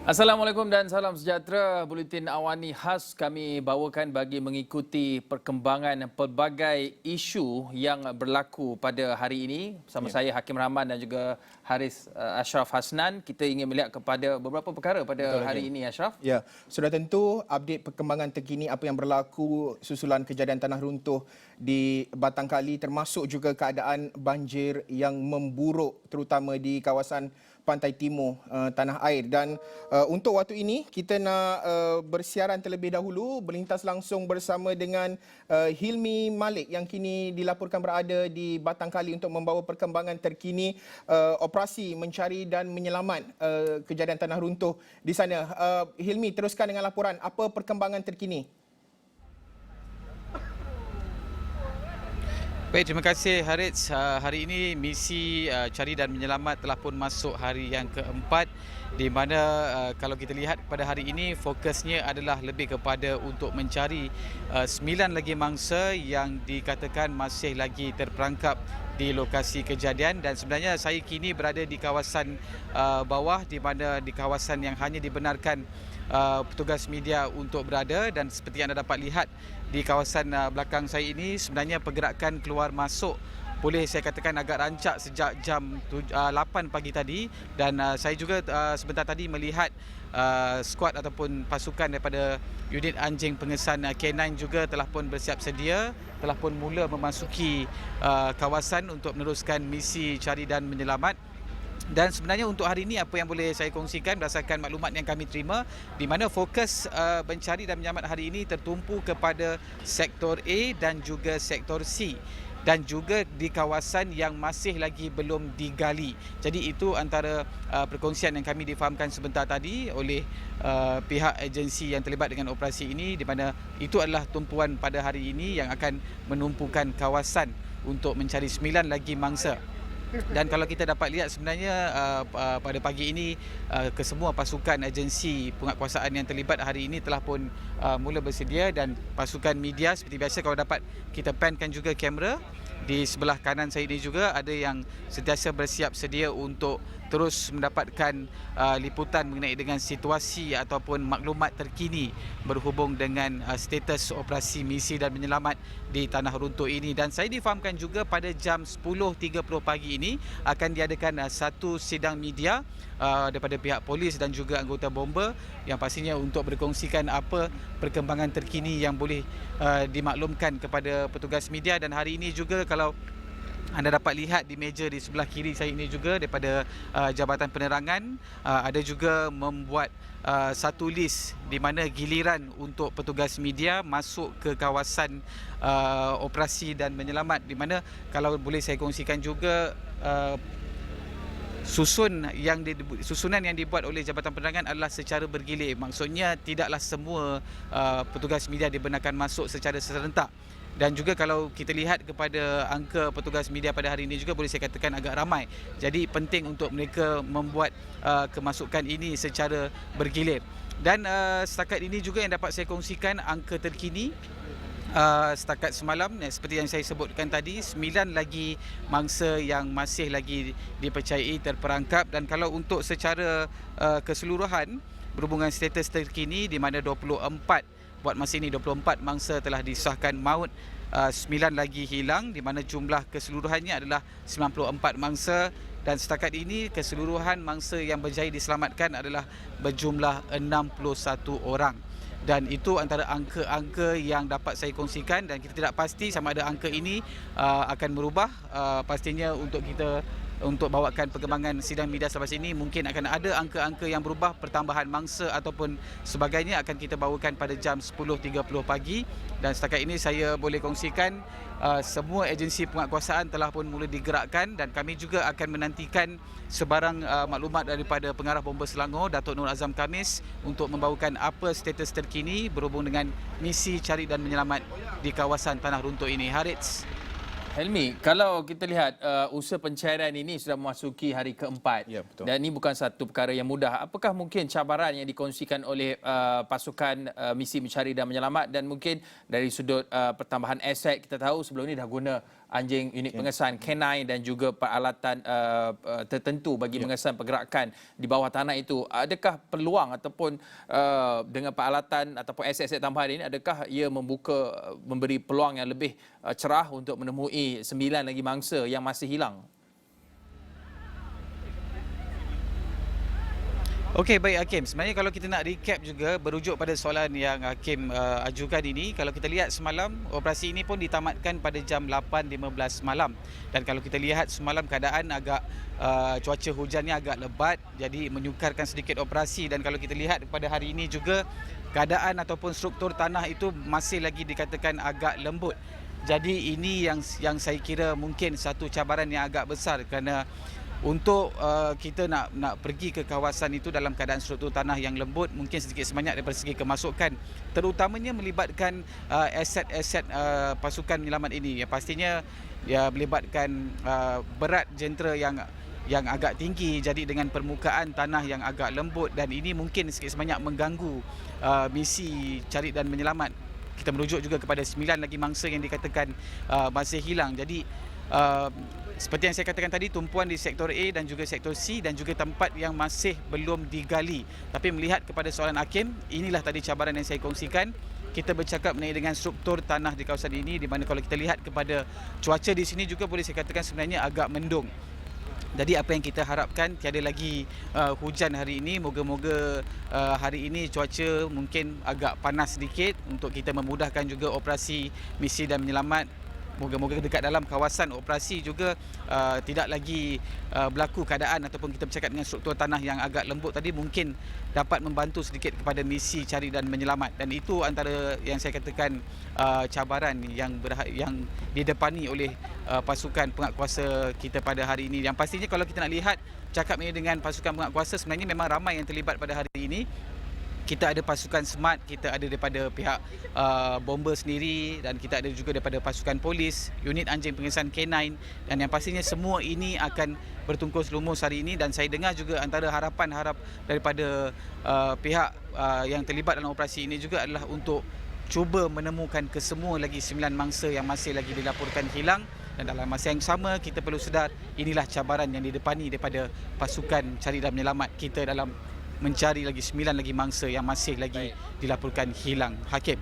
Assalamualaikum dan salam sejahtera. Buletin Awani khas kami bawakan bagi mengikuti perkembangan pelbagai isu yang berlaku pada hari ini. Bersama saya Hakim Rahman dan juga Haris Ashraf Hasnan. Kita ingin melihat kepada beberapa perkara pada hari ini, Ashraf. Ya, sudah tentu update perkembangan terkini apa yang berlaku susulan kejadian tanah runtuh di Batang Kali, termasuk juga keadaan banjir yang memburuk terutama di kawasan pantai timur tanah air. Dan untuk waktu ini kita nak bersiaran terlebih dahulu, berlintas langsung bersama dengan Hilmi Malik yang kini dilaporkan berada di Batang Kali untuk membawa perkembangan terkini operasi mencari dan menyelamat kejadian tanah runtuh di sana. Hilmi, teruskan dengan laporan. Apa perkembangan terkini? Baik, terima kasih Haris. Hari ini misi cari dan menyelamat telah pun masuk hari yang keempat, di mana kalau kita lihat pada hari ini fokusnya adalah lebih kepada untuk mencari 9 lagi mangsa yang dikatakan masih lagi terperangkap di lokasi kejadian. Dan sebenarnya saya kini berada di kawasan bawah, di mana di kawasan yang hanya dibenarkan petugas media untuk berada. Dan seperti yang anda dapat lihat di kawasan belakang saya ini, sebenarnya pergerakan keluar masuk boleh saya katakan agak rancak sejak jam 8 pagi tadi. Dan saya juga sebentar tadi melihat skuad ataupun pasukan daripada unit anjing pengesan K9 juga telah pun bersiap sedia, telah pun mula memasuki kawasan untuk meneruskan misi cari dan menyelamat. Dan sebenarnya untuk hari ini apa yang boleh saya kongsikan berdasarkan maklumat yang kami terima, di mana fokus mencari dan menyelamat hari ini tertumpu kepada sektor A dan juga sektor C, dan juga di kawasan yang masih lagi belum digali. Jadi itu antara perkongsian yang kami difahamkan sebentar tadi oleh pihak agensi yang terlibat dengan operasi ini, di mana itu adalah tumpuan pada hari ini yang akan menumpukan kawasan untuk mencari 9 lagi mangsa. Dan kalau kita dapat lihat sebenarnya pada pagi ini kesemua pasukan agensi penguatkuasaan yang terlibat hari ini telah pun mula bersedia, dan pasukan media seperti biasa, kalau dapat kita pankan juga kamera di sebelah kanan saya ini juga ada yang sentiasa bersiap sedia untuk terus mendapatkan liputan mengenai dengan situasi ataupun maklumat terkini berhubung dengan status operasi misi dan menyelamat di tanah runtuh ini. Dan saya difahamkan juga pada jam 10.30 pagi ini akan diadakan satu sidang media daripada pihak polis dan juga anggota bomba, yang pastinya untuk berkongsikan apa perkembangan terkini yang boleh dimaklumkan kepada petugas media. Dan hari ini juga kalau anda dapat lihat di meja di sebelah kiri saya ini juga daripada Jabatan Penerangan ada juga membuat satu list di mana giliran untuk petugas media masuk ke kawasan operasi dan menyelamat, di mana kalau boleh saya kongsikan juga susunan yang dibuat oleh Jabatan Penerangan adalah secara bergilir. Maksudnya tidaklah semua petugas media dibenarkan masuk secara serentak. Dan juga kalau kita lihat kepada angka petugas media pada hari ini juga boleh saya katakan agak ramai. Jadi penting untuk mereka membuat kemasukan ini secara bergilir. Dan setakat ini juga yang dapat saya kongsikan angka terkini setakat semalam, seperti yang saya sebutkan tadi, 9 lagi mangsa yang masih lagi dipercayai terperangkap. Dan kalau untuk secara keseluruhan berhubungan status terkini, di mana 24 buat masa ini 24 mangsa telah disahkan maut, 9 lagi hilang, di mana jumlah keseluruhannya adalah 94 mangsa. Dan setakat ini keseluruhan mangsa yang berjaya diselamatkan adalah berjumlah 61 orang. Dan itu antara angka-angka yang dapat saya kongsikan, dan kita tidak pasti sama ada angka ini akan berubah. Pastinya untuk bawakan perkembangan sidang media selepas ini mungkin akan ada angka-angka yang berubah, pertambahan mangsa ataupun sebagainya akan kita bawakan pada jam 10.30 pagi. Dan setakat ini saya boleh kongsikan semua agensi penguatkuasaan telah pun mula digerakkan, dan kami juga akan menantikan sebarang maklumat daripada Pengarah Bomba Selangor, Datuk Nur Azam Khamis, untuk membawakan apa status terkini berhubung dengan misi cari dan menyelamat di kawasan tanah runtuh ini. Haris. Helmi, kalau kita lihat usaha pencarian ini sudah memasuki hari keempat, Ya, betul. dan ini bukan satu perkara yang mudah. Apakah mungkin cabaran yang dikongsikan oleh pasukan misi mencari dan menyelamat, dan mungkin dari sudut pertambahan aset, kita tahu sebelum ini dah guna anjing unit pengesan K9 dan juga peralatan tertentu bagi mengesan pergerakan di bawah tanah itu, adakah peluang ataupun dengan peralatan ataupun aset-aset tambahan ini, adakah ia memberi peluang yang lebih cerah untuk menemui 9 lagi mangsa yang masih hilang? Okey, baik Hakim. Sebenarnya kalau kita nak recap juga berujuk pada soalan yang Hakim ajukan ini, kalau kita lihat semalam operasi ini pun ditamatkan pada jam 8.15 malam. Dan kalau kita lihat semalam keadaan agak cuaca hujannya agak lebat, jadi menyukarkan sedikit operasi. Dan kalau kita lihat pada hari ini juga keadaan ataupun struktur tanah itu masih lagi dikatakan agak lembut. Jadi ini yang saya kira mungkin satu cabaran yang agak besar, kerana untuk kita nak pergi ke kawasan itu dalam keadaan struktur tanah yang lembut, mungkin sedikit sebanyak daripada segi kemasukan, terutamanya melibatkan aset-aset pasukan penyelamat ini. Pastinya melibatkan berat jentera yang agak tinggi, jadi dengan permukaan tanah yang agak lembut, dan ini mungkin sedikit sebanyak mengganggu misi cari dan menyelamat. Kita merujuk juga kepada 9 lagi mangsa yang dikatakan masih hilang. Jadi seperti yang saya katakan tadi, tumpuan di sektor A dan juga sektor C dan juga tempat yang masih belum digali. Tapi melihat kepada soalan Hakim, inilah tadi cabaran yang saya kongsikan. Kita bercakap mengenai dengan struktur tanah di kawasan ini, di mana kalau kita lihat kepada cuaca di sini juga boleh saya katakan sebenarnya agak mendung. Jadi apa yang kita harapkan, tiada lagi hujan hari ini. Moga-moga hari ini cuaca mungkin agak panas sedikit untuk kita memudahkan juga operasi misi dan menyelamat. Moga-moga dekat dalam kawasan operasi juga tidak lagi berlaku keadaan ataupun kita bercakap dengan struktur tanah yang agak lembut tadi, mungkin dapat membantu sedikit kepada misi cari dan menyelamat. Dan itu antara yang saya katakan cabaran yang didepani oleh pasukan penguatkuasa kita pada hari ini. Yang pastinya kalau kita nak lihat cakap ini dengan pasukan penguatkuasa, sebenarnya memang ramai yang terlibat pada hari ini. Kita ada pasukan SMART, kita ada daripada pihak bomber sendiri, dan kita ada juga daripada pasukan polis, unit anjing pengesan K9, dan yang pastinya semua ini akan bertungkus lumus hari ini. Dan saya dengar juga antara harapan daripada pihak yang terlibat dalam operasi ini juga adalah untuk cuba menemukan kesemua lagi 9 mangsa yang masih lagi dilaporkan hilang. Dan dalam masa yang sama, kita perlu sedar inilah cabaran yang didepani daripada pasukan cari dan menyelamat kita dalam mencari lagi 9 lagi mangsa yang masih lagi dilaporkan hilang. Hakim.